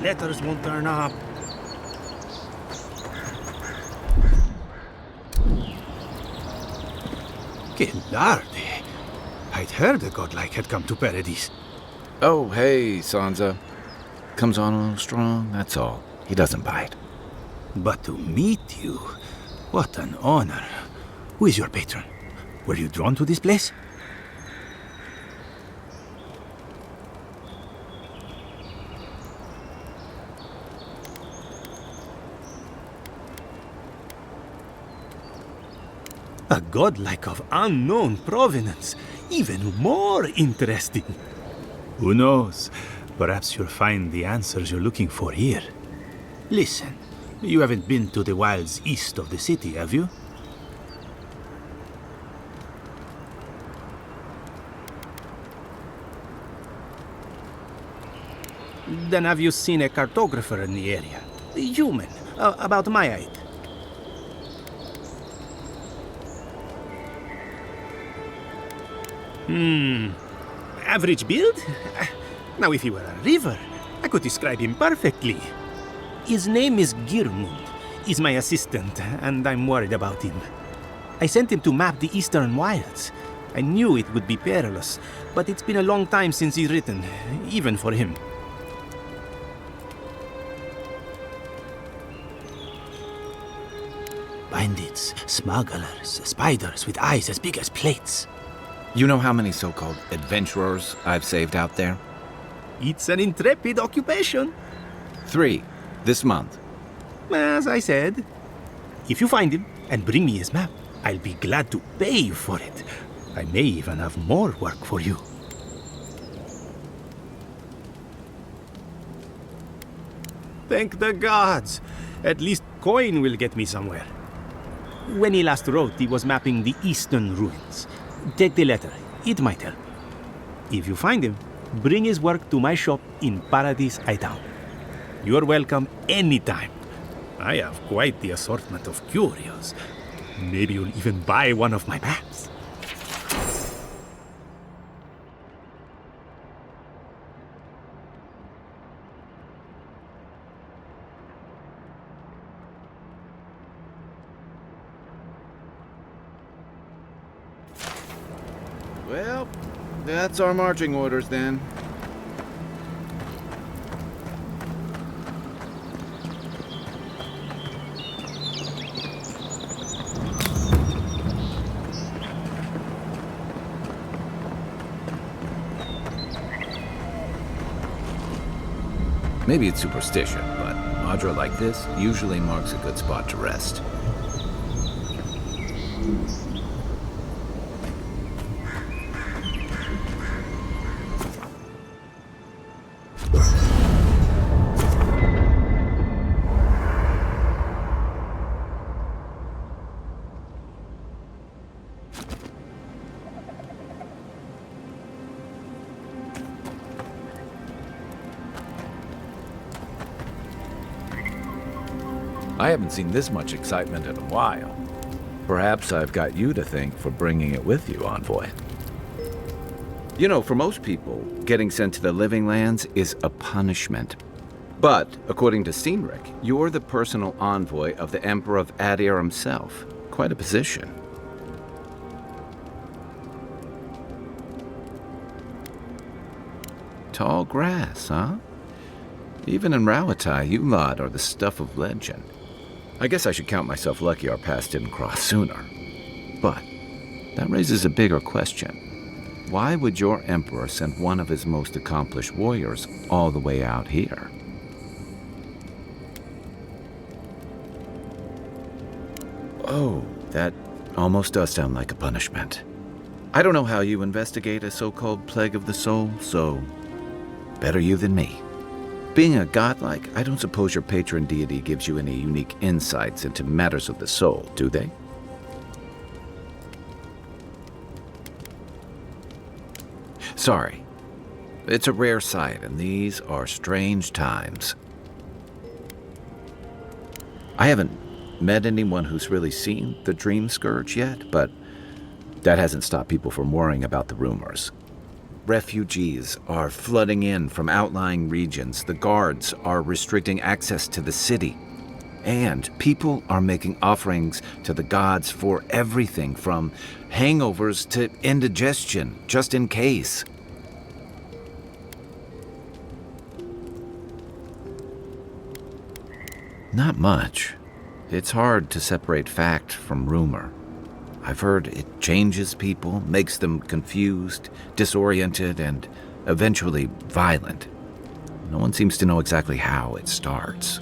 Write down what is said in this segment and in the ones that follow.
letters won't turn up. Hylgard. I'd heard a godlike had come to Paradise. Oh, hey, Sansa. Comes on a little strong, that's all. He doesn't bite. But to meet you, what an honor. Who is your patron? Were you drawn to this place? A godlike of unknown provenance. Even more interesting. Who knows? Perhaps you'll find the answers you're looking for here. Listen, you haven't been to the wilds east of the city, have you? Then have you seen a cartographer in the area? A human, about my height. Average build? Now, if he were a river, I could describe him perfectly. His name is Girmund. He's my assistant, and I'm worried about him. I sent him to map the eastern wilds. I knew it would be perilous, but it's been a long time since he's written, even for him. Bandits, smugglers, spiders with eyes as big as plates. You know how many so-called adventurers I've saved out there? It's an intrepid occupation. 3, this month. As I said, if you find him and bring me his map, I'll be glad to pay you for it. I may even have more work for you. Thank the gods. At least coin will get me somewhere. When he last wrote, he was mapping the eastern ruins. Take the letter. It might help. If you find him, bring his work to my shop in Paradise Hightown. You're welcome anytime. I have quite the assortment of curios. Maybe you'll even buy one of my maps. Well, that's our marching orders then. Maybe it's superstition, but Audra like this usually marks a good spot to rest. I haven't seen this much excitement in a while. Perhaps I've got you to thank for bringing it with you, Envoy. You know, for most people, getting sent to the Living Lands is a punishment. But, according to Cynric, you're the personal envoy of the Emperor of Adir himself. Quite a position. Tall grass, huh? Even in Rauatai, you lot are the stuff of legend. I guess I should count myself lucky our paths didn't cross sooner. But that raises a bigger question. Why would your emperor send one of his most accomplished warriors all the way out here? Oh, that almost does sound like a punishment. I don't know how you investigate a so-called plague of the soul, so better you than me. Being a godlike, I don't suppose your patron deity gives you any unique insights into matters of the soul, do they? Sorry. It's a rare sight, and these are strange times. I haven't met anyone who's really seen the Dream Scourge yet, but that hasn't stopped people from worrying about the rumors. Refugees are flooding in from outlying regions. The guards are restricting access to the city. And people are making offerings to the gods for everything from hangovers to indigestion, just in case. Not much. It's hard to separate fact from rumor. I've heard it changes people, makes them confused, disoriented, and eventually violent. No one seems to know exactly how it starts.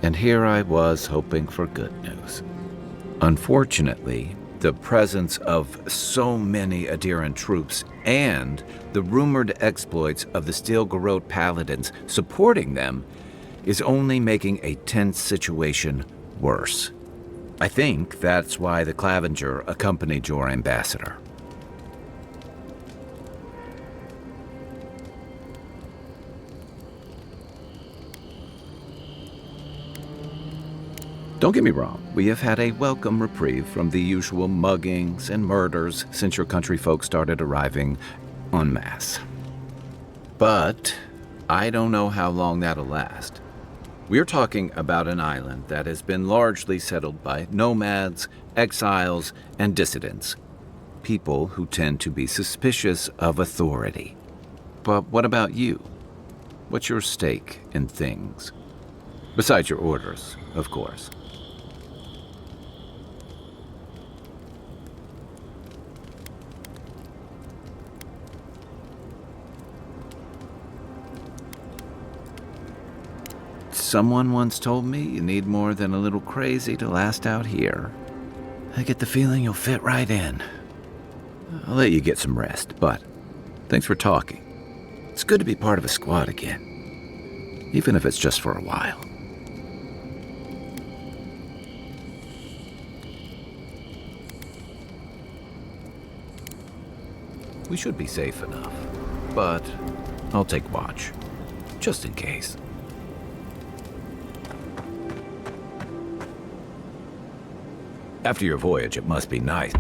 And here I was hoping for good news. Unfortunately, the presence of so many Adiran troops and the rumored exploits of the Stilgarrote paladins supporting them is only making a tense situation worse. I think that's why the Clavenger accompanied your ambassador. Don't get me wrong, we have had a welcome reprieve from the usual muggings and murders since your country folk started arriving en masse. But I don't know how long that'll last. We're talking about an island that has been largely settled by nomads, exiles, and dissidents. People who tend to be suspicious of authority. But what about you? What's your stake in things? Besides your orders, of course. Someone once told me you need more than a little crazy to last out here. I get the feeling you'll fit right in. I'll let you get some rest, but thanks for talking. It's good to be part of a squad again, even if it's just for a while. We should be safe enough, but I'll take watch, just in case. After your voyage, it must be nice.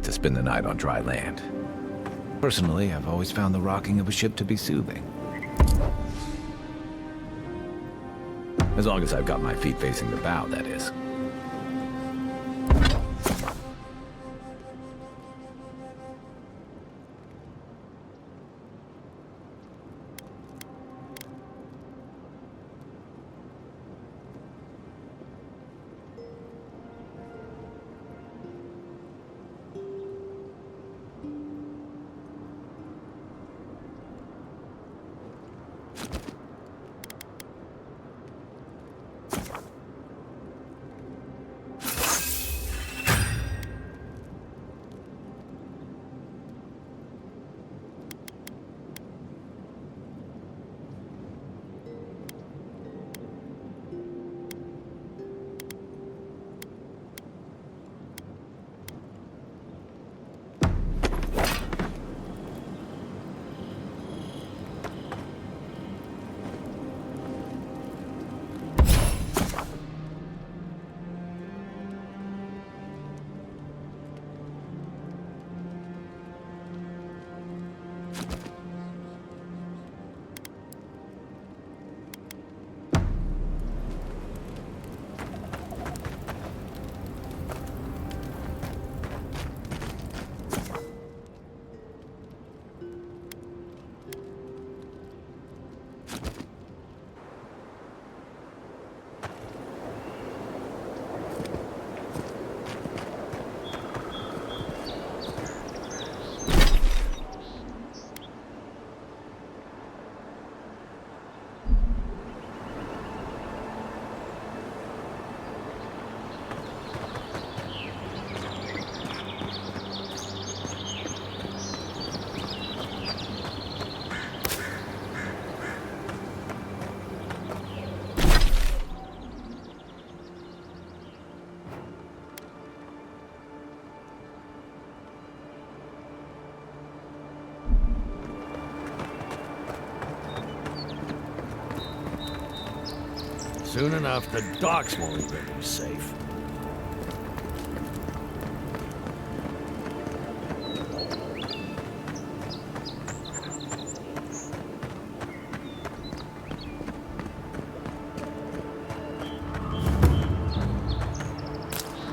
To spend the night on dry land. Personally, I've always found the rocking of a ship to be soothing. As long as I've got my feet facing the bow, that is. Soon enough, the docks won't even be safe.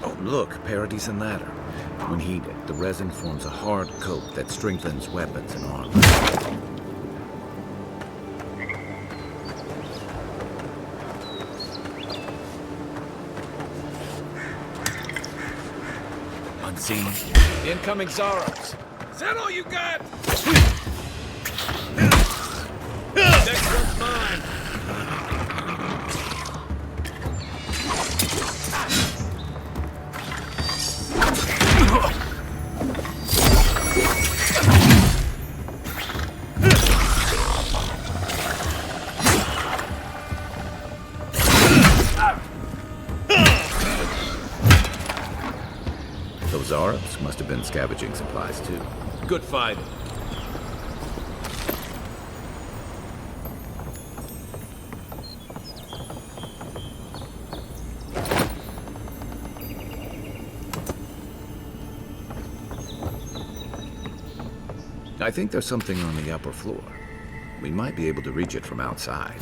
Oh, look, Paradigm and ladder. When heated, the resin forms a hard coat that strengthens weapons and armor. Unseen. Incoming Zaros. Is that all you got? Next one's mine. Those Zaros must have been scavenging supplies too. Good fight. I think there's something on the upper floor. We might be able to reach it from outside.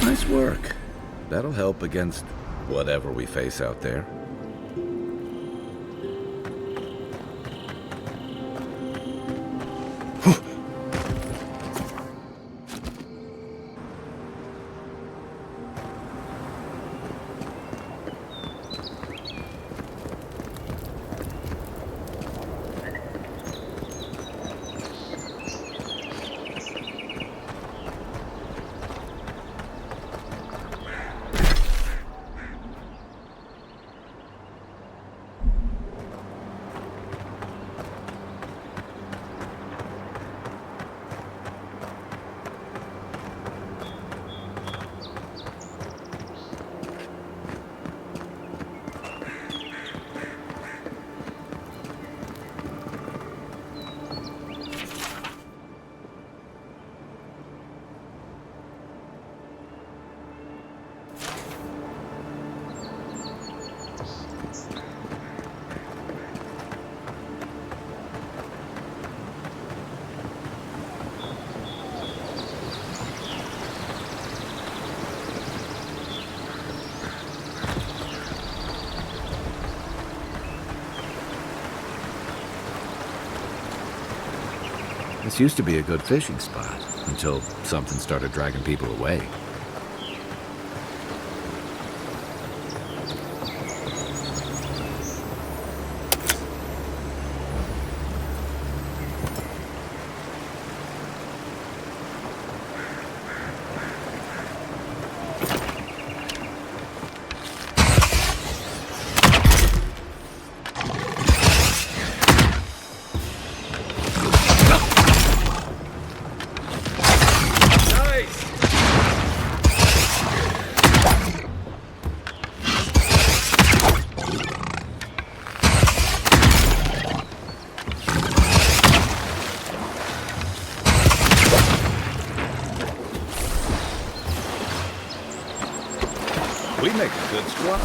Nice work. That'll help against whatever we face out there. This used to be a good fishing spot, until something started dragging people away. We make a good squad.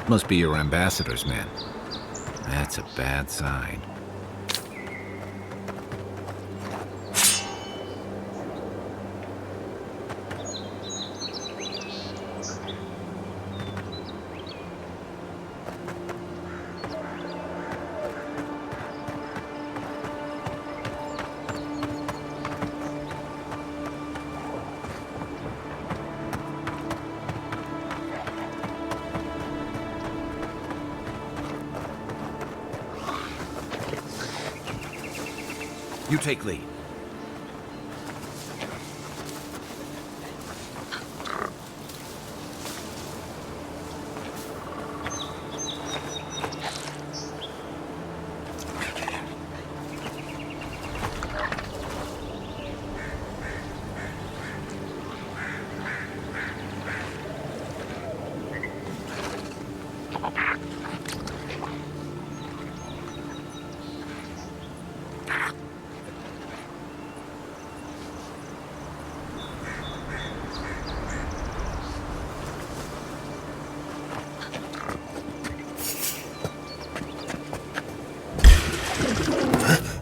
Must be your ambassador's men. That's a bad sign. You take lead.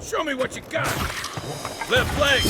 Show me what you got! Left leg!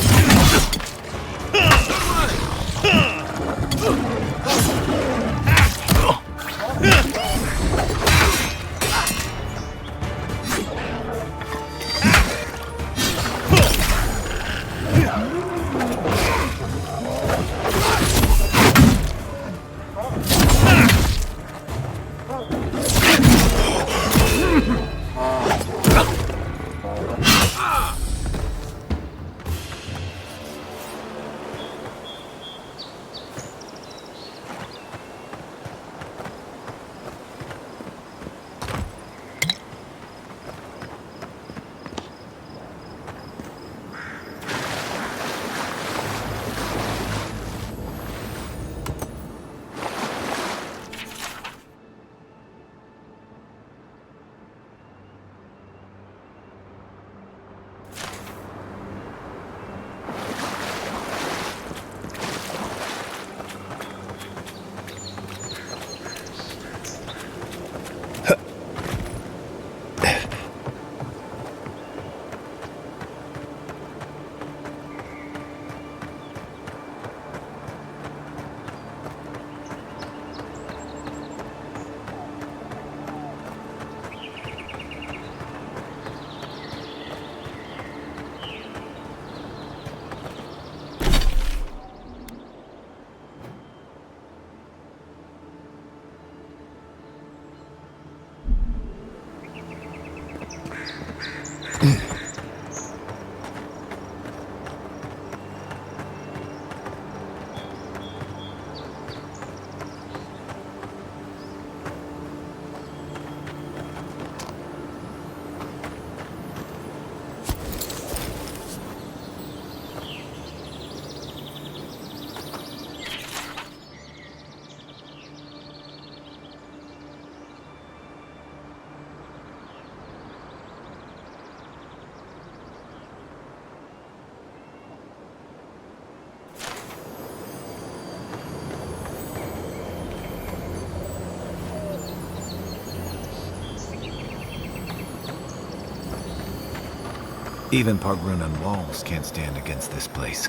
Even Pargrunan walls can't stand against this place.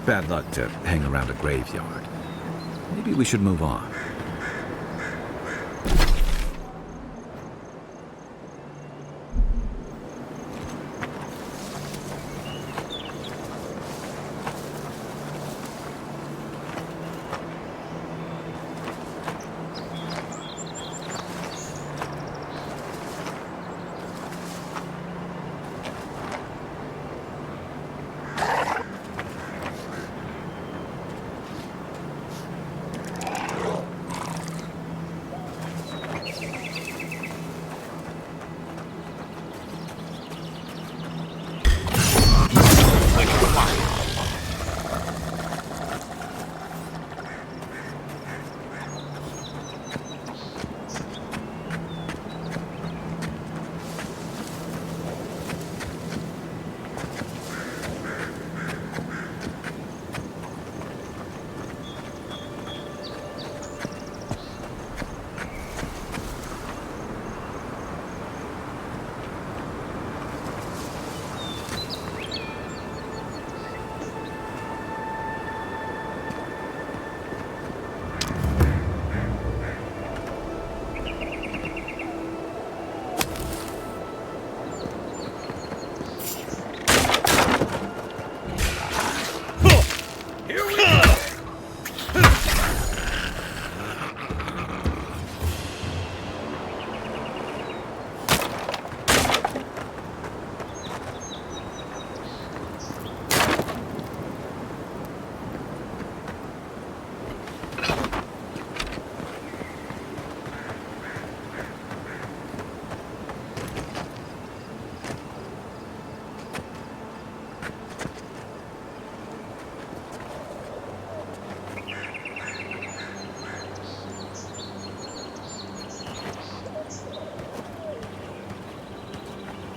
Bad luck to hang around a graveyard. Maybe we should move on.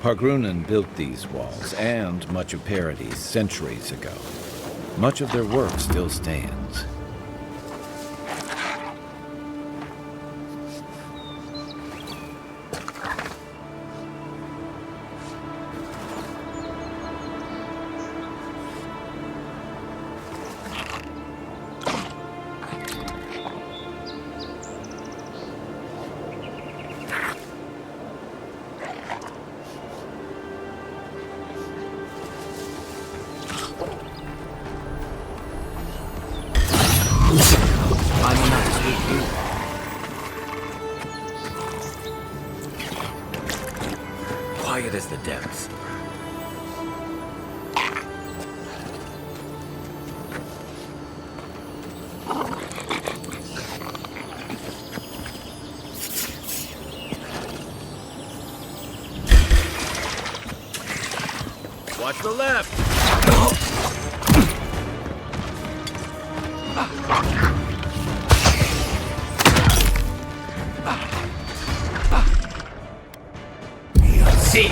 Pargrunan built these walls, and much of Paradis, centuries ago. Much of their work still stands. Quiet as the depths. Watch the left! See!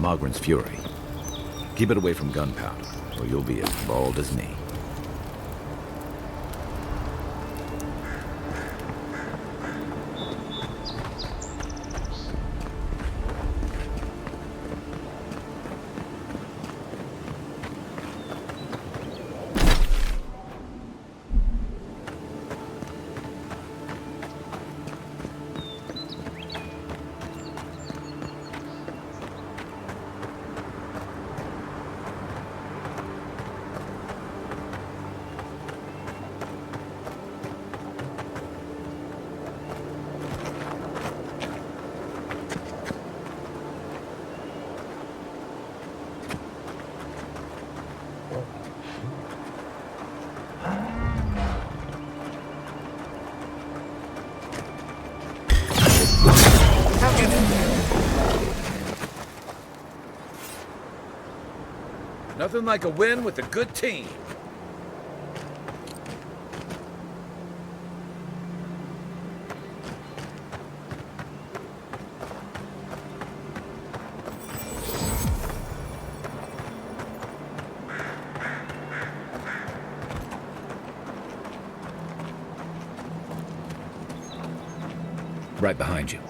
Mogren's fury. Keep it away from gunpowder, or you'll be as bald as me. Nothing like a win with a good team. Right behind you.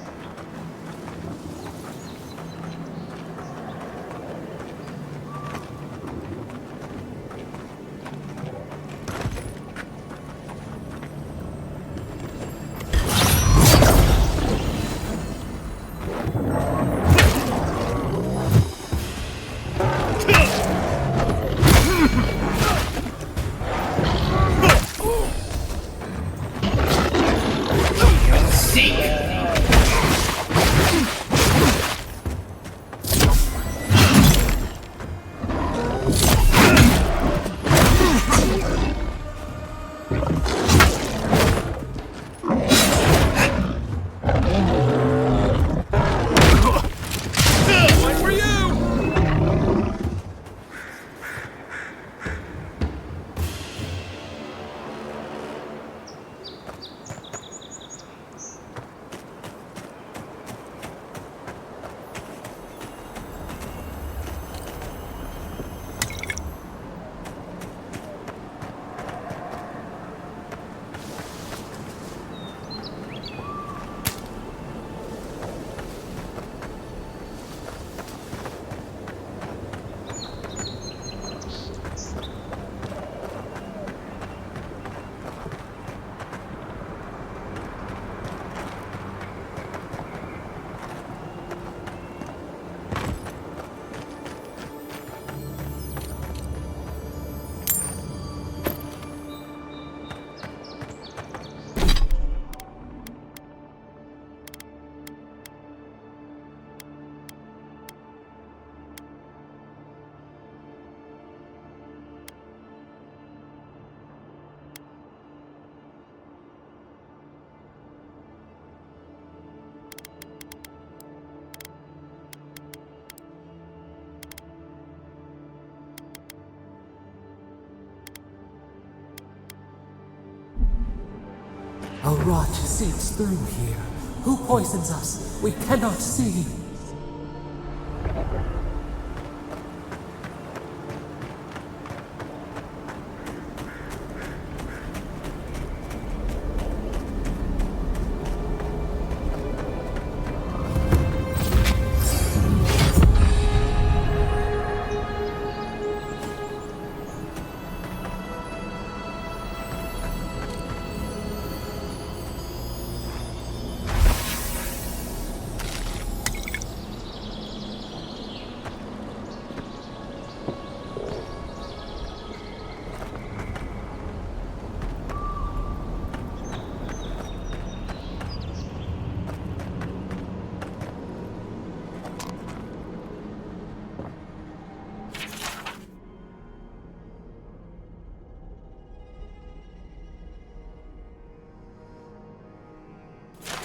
A rot seeps through here. Who poisons us? We cannot see.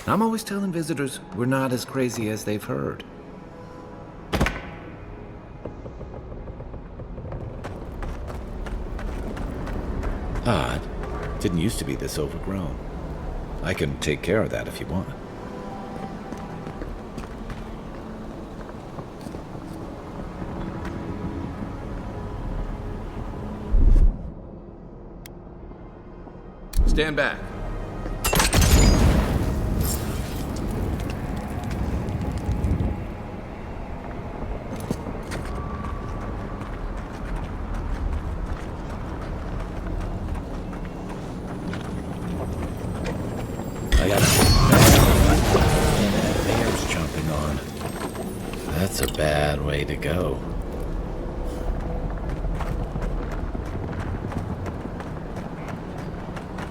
I'm always telling visitors we're not as crazy as they've heard. Odd. Didn't used to be this overgrown. I can take care of that if you want. Stand back. I got that bear's jumping on. That's a bad way to go.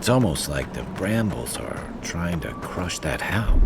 It's almost like the brambles are trying to crush that house.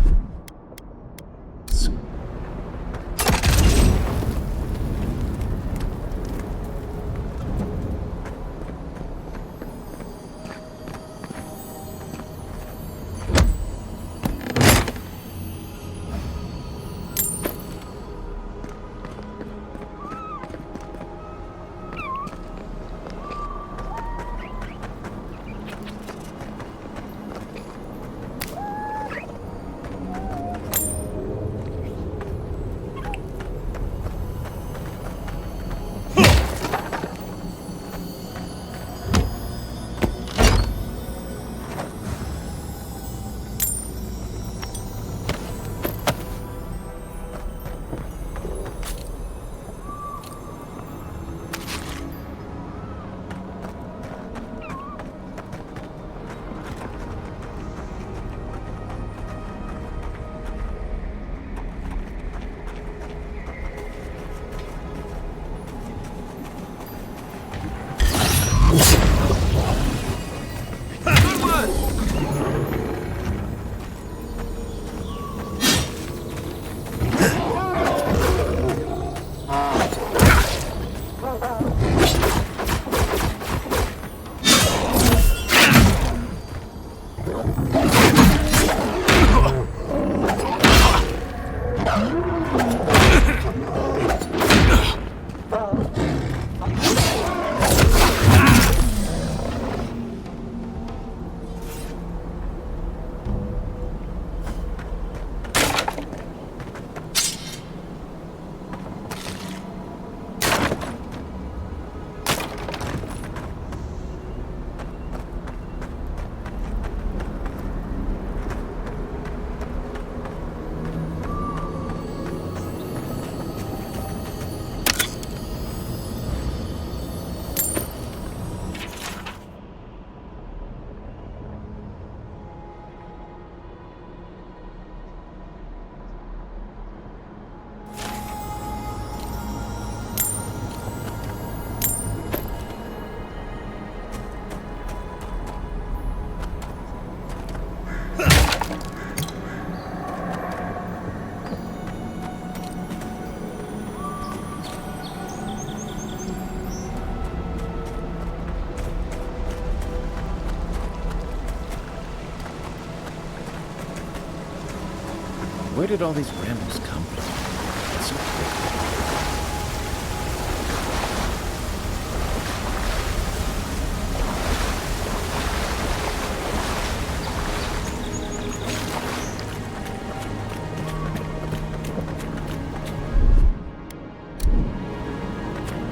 Where did all these brambles come from? It's so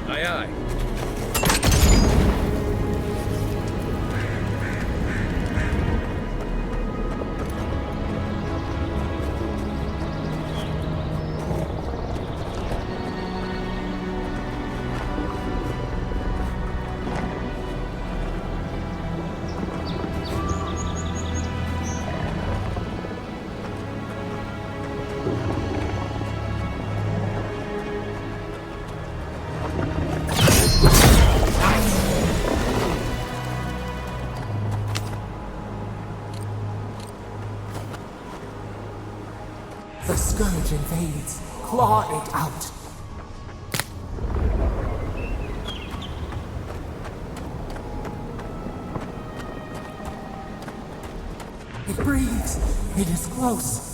Aye, aye. The scourge invades. Claw it out. It breathes. It is close.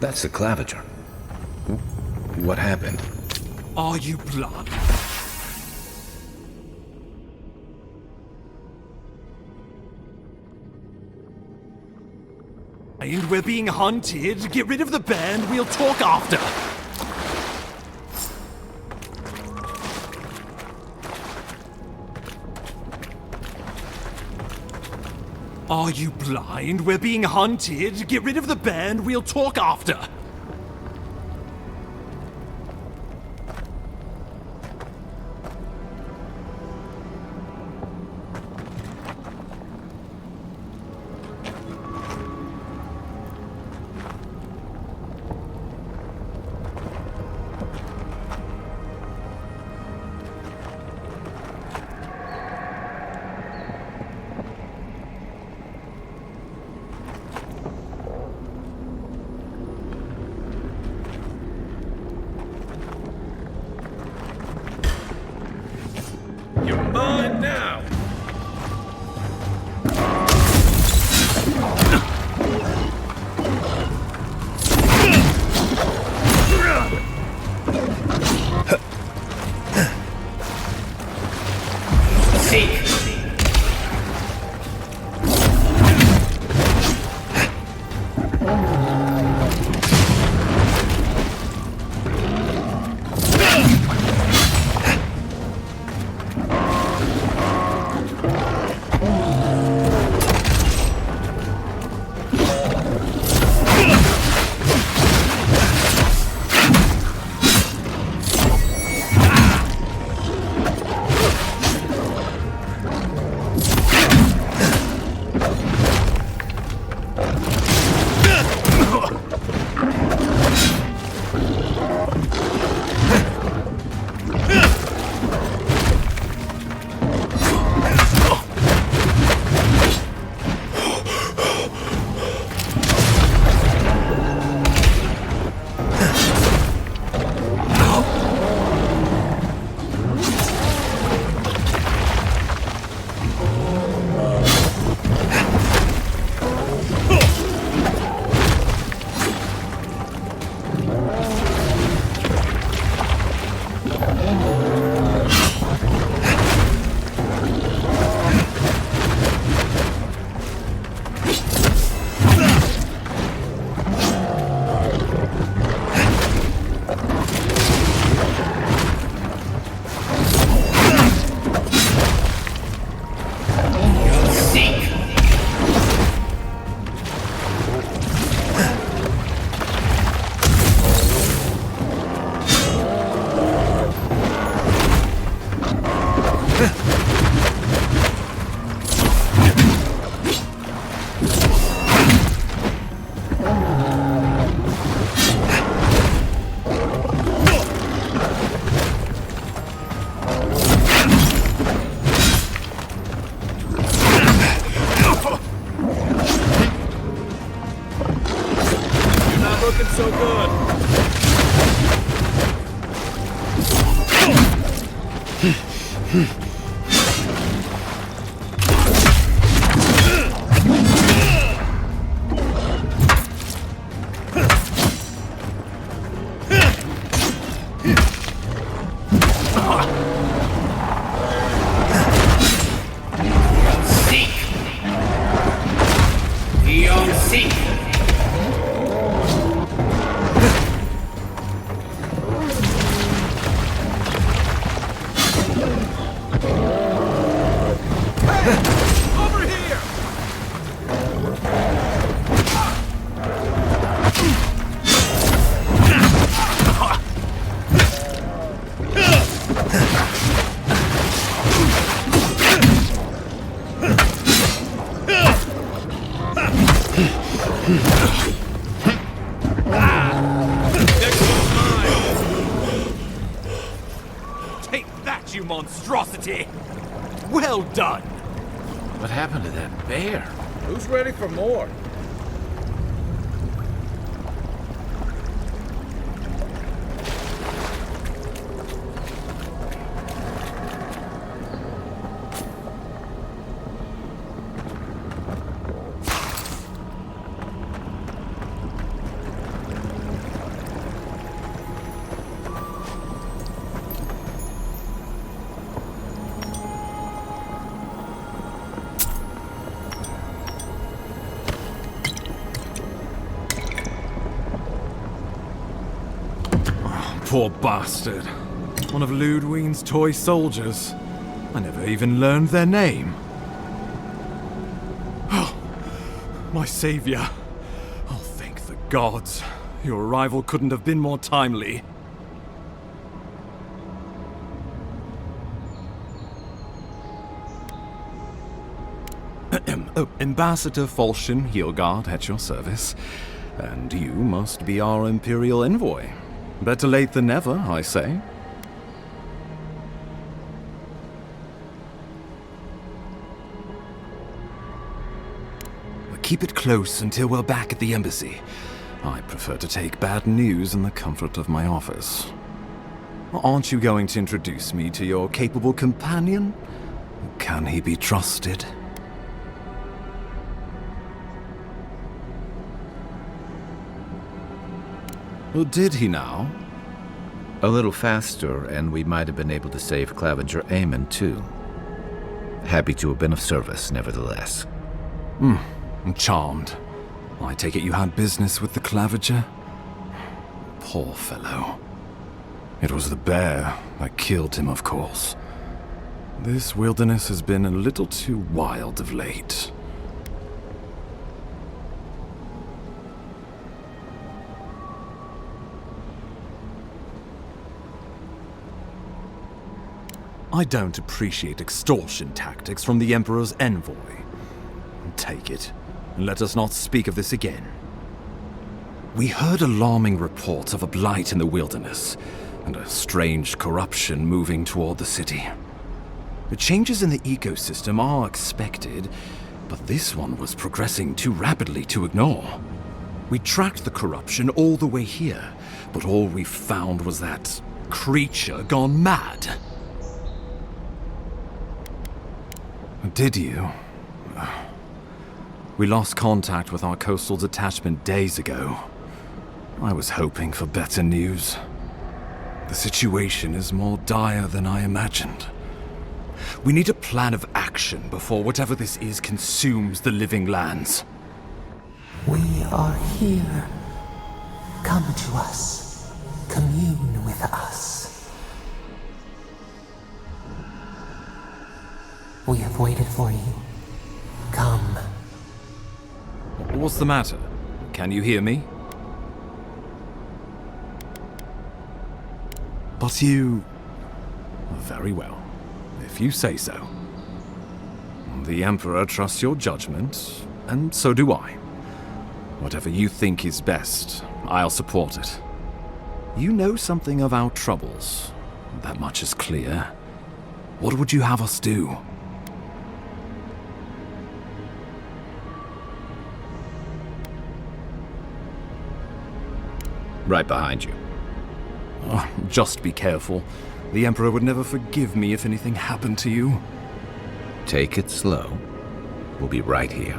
That's the Claviger. What happened? Are you blind? And we're being hunted. Get rid of the band. We'll talk after. Are you blind? We're being hunted. Get rid of the band. We'll talk after. You're mine now! looking so good. Take that, you monstrosity! Well done! What happened to that bear? Who's ready for more? poor bastard. One of Ludwine's toy soldiers. I never even learned their name. Oh, my savior. Oh, thank the gods. Your arrival couldn't have been more timely. Oh, Ambassador Falscen, Hylgard, at your service. And you must be our Imperial envoy. Better late than never, I say. Keep it close until we're back at the embassy. I prefer to take bad news in the comfort of my office. Aren't you going to introduce me to your capable companion? Can he be trusted? Or did he now? A little faster, and we might have been able to save Clavenger Aemon, too. Happy to have been of service, nevertheless. I'm charmed. I take it you had business with the Clavenger? Poor fellow. It was the bear that killed him, of course. This wilderness has been a little too wild of late. I don't appreciate extortion tactics from the Emperor's envoy. Take it, and let us not speak of this again. We heard alarming reports of a blight in the wilderness, and a strange corruption moving toward the city. The changes in the ecosystem are expected, but this one was progressing too rapidly to ignore. We tracked the corruption all the way here, but all we found was that creature gone mad. Did you? We lost contact with our coastal detachment days ago. I was hoping for better news. The situation is more dire than I imagined. We need a plan of action before whatever this is consumes the living lands. We are here. Come to us. Commune with us. We have waited for you. Come. What's the matter? Can you hear me? But you... Very well, if you say so. The Emperor trusts your judgment, and so do I. Whatever you think is best, I'll support it. You know something of our troubles. That much is clear. What would you have us do? Right behind you. Oh, just be careful. The Emperor would never forgive me if anything happened to you. Take it slow. We'll be right here.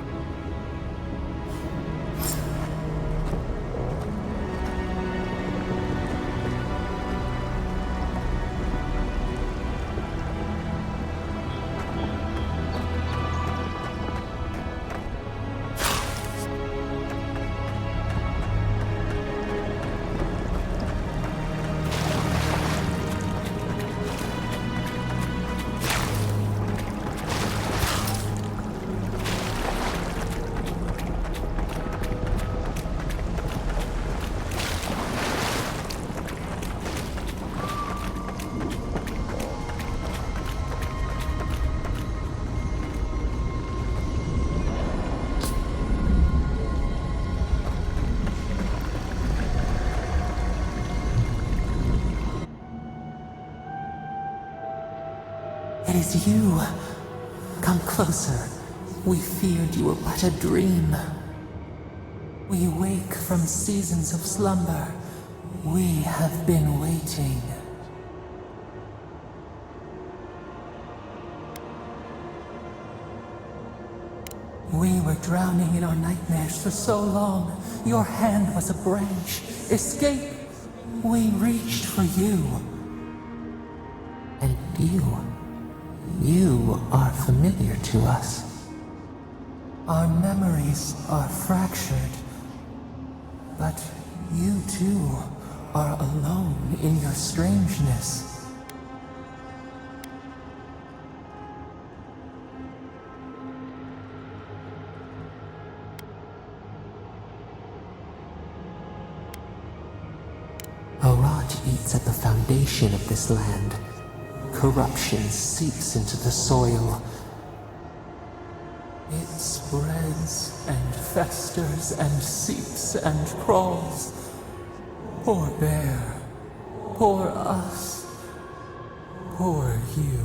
It is you. Come closer. We feared you were but a dream. We wake from seasons of slumber. We have been waiting. We were drowning in our nightmares for so long. Your hand was a branch. Escape! We reached for you. And you are familiar to us. Our memories are fractured. But you too are alone in your strangeness. A rot eats at the foundation of this land. Corruption seeps into the soil. It spreads and festers and seeps and crawls. Poor bear, poor us, poor you.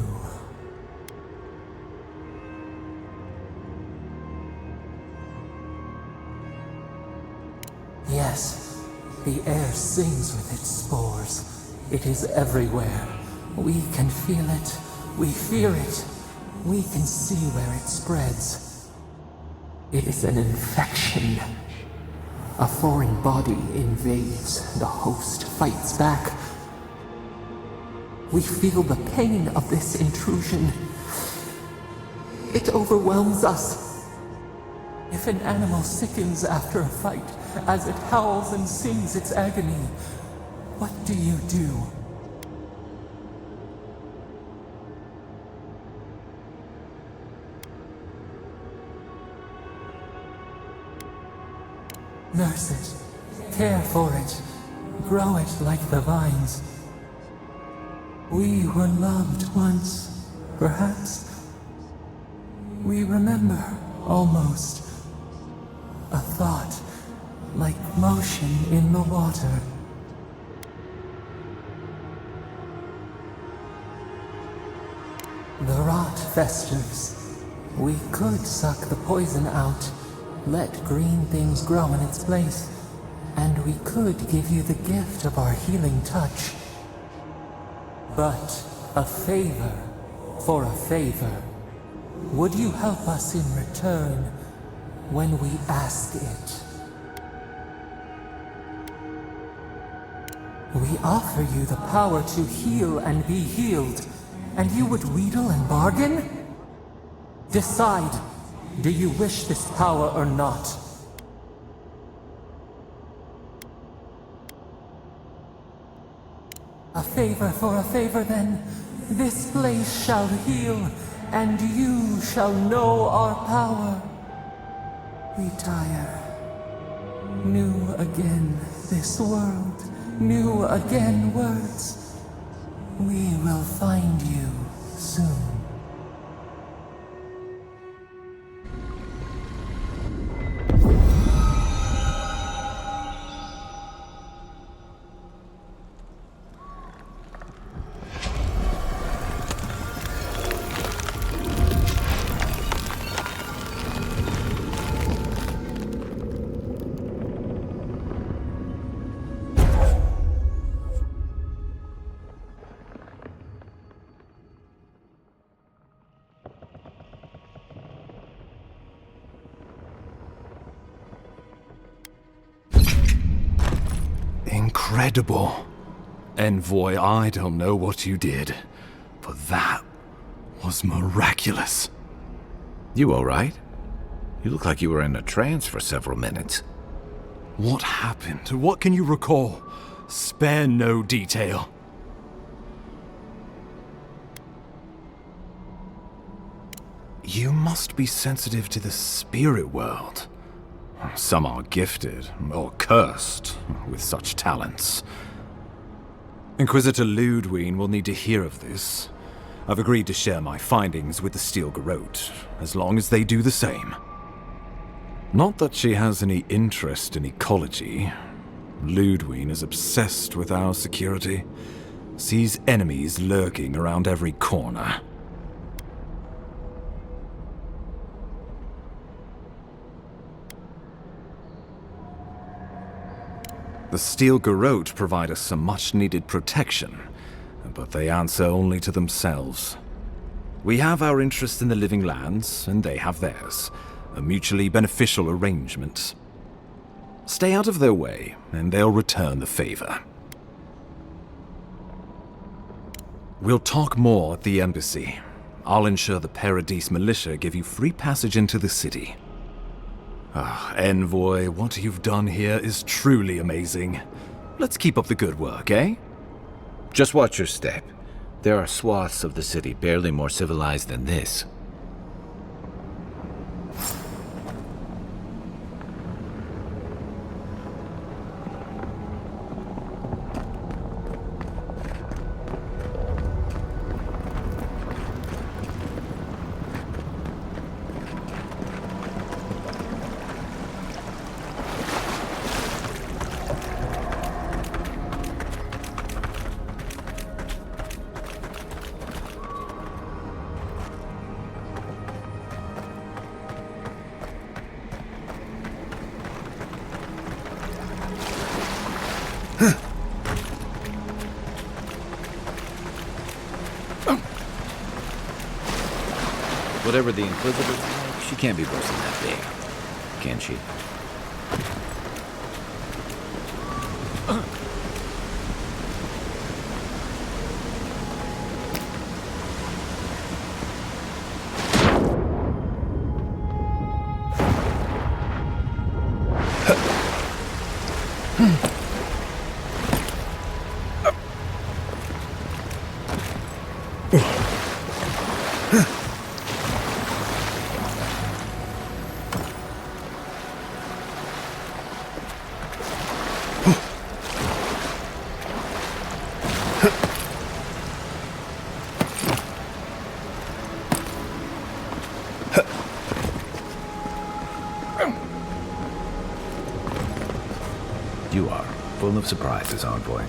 Yes, the air sings with its spores. It is everywhere. We can feel it. We fear it. We can see where it spreads. It is an infection. A foreign body invades. The host fights back. We feel the pain of this intrusion. It overwhelms us. If an animal sickens after a fight, as it howls and sings its agony, what do you do? Nurse it, care for it, grow it like the vines. We were loved once, perhaps. We remember, almost. A thought, like motion in the water. The rot festers. We could suck the poison out, let green things grow in its place, and we could give you the gift of our healing touch. But a favor for a favor. Would you help us in return when we ask it? We offer you the power to heal and be healed, and you would wheedle and bargain? Decide. Do you wish this power or not? A favor for a favor, then. This place shall heal, and you shall know our power. Retire. New again this world, new again words. We will find you soon. Incredible. Envoy, I don't know what you did, but that was miraculous. You all right? You look like you were in a trance for several minutes. What happened? What can you recall? Spare no detail. You must be sensitive to the spirit world. Some are gifted, or cursed, with such talents. Inquisitor Ludwig will need to hear of this. I've agreed to share my findings with the Steel Garrote, as long as they do the same. Not that she has any interest in ecology. Ludwig is obsessed with our security, sees enemies lurking around every corner. The Steel Garrote provide us some much-needed protection, but they answer only to themselves. We have our interest in the living lands, and they have theirs, a mutually beneficial arrangement. Stay out of their way, and they'll return the favor. We'll talk more at the embassy. I'll ensure the Paradise militia give you free passage into the city. Envoy, what you've done here is truly amazing. Let's keep up the good work, eh? Just watch your step. There are swaths of the city barely more civilized than this. Whatever the Inquisitor's like, she can't be worse than that big, can she? You are full of surprises, Envoy.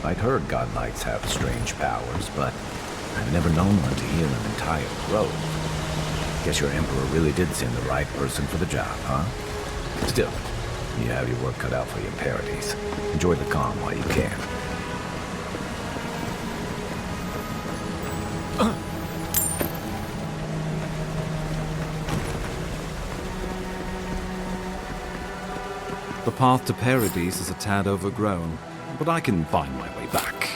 I'd heard godlights have strange powers, but I've never known one to heal an entire grove. Guess your Emperor really did send the right person for the job, huh? Still, you have your work cut out for you, Paradise. Enjoy the calm while you can. The path to Paradise is a tad overgrown, but I can find my way back.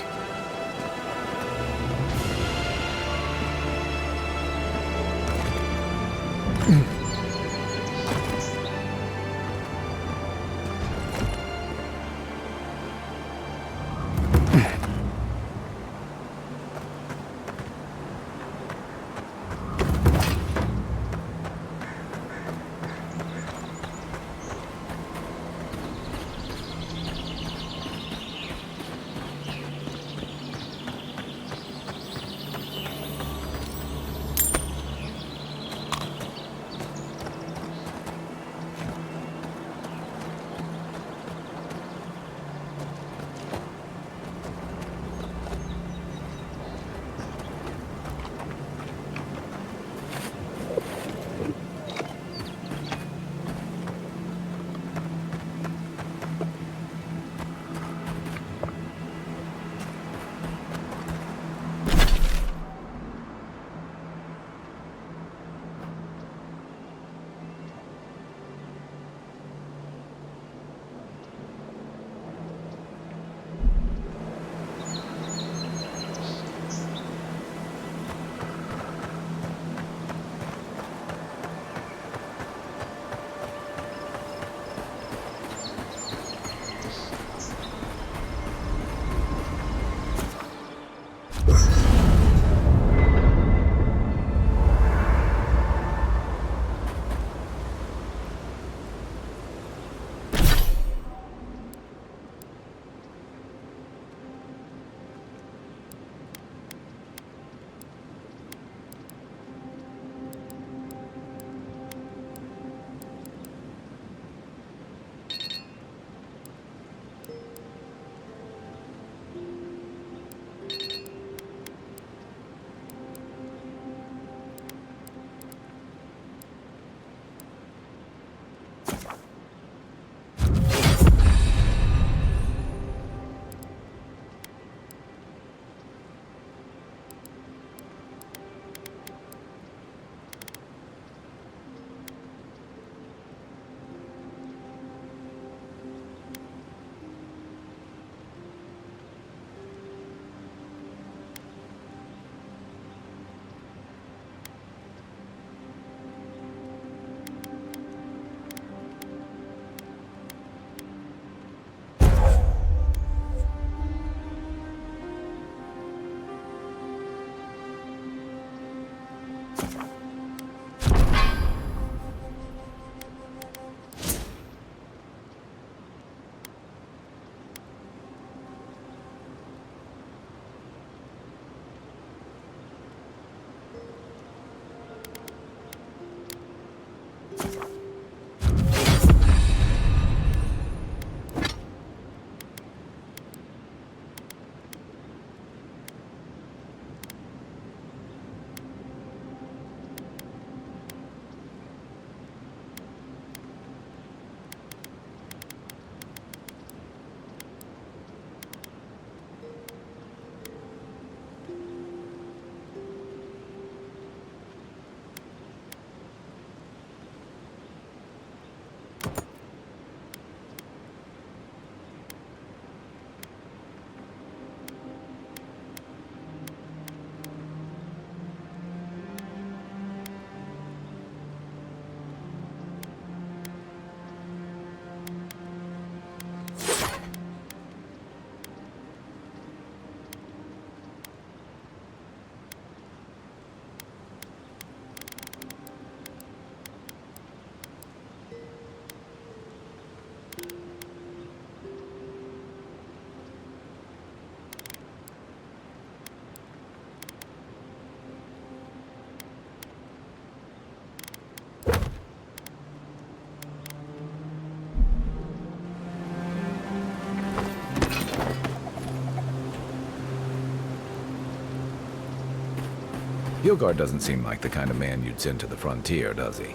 Hylgard doesn't seem like the kind of man you'd send to the frontier, does he?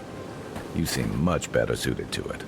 You seem much better suited to it.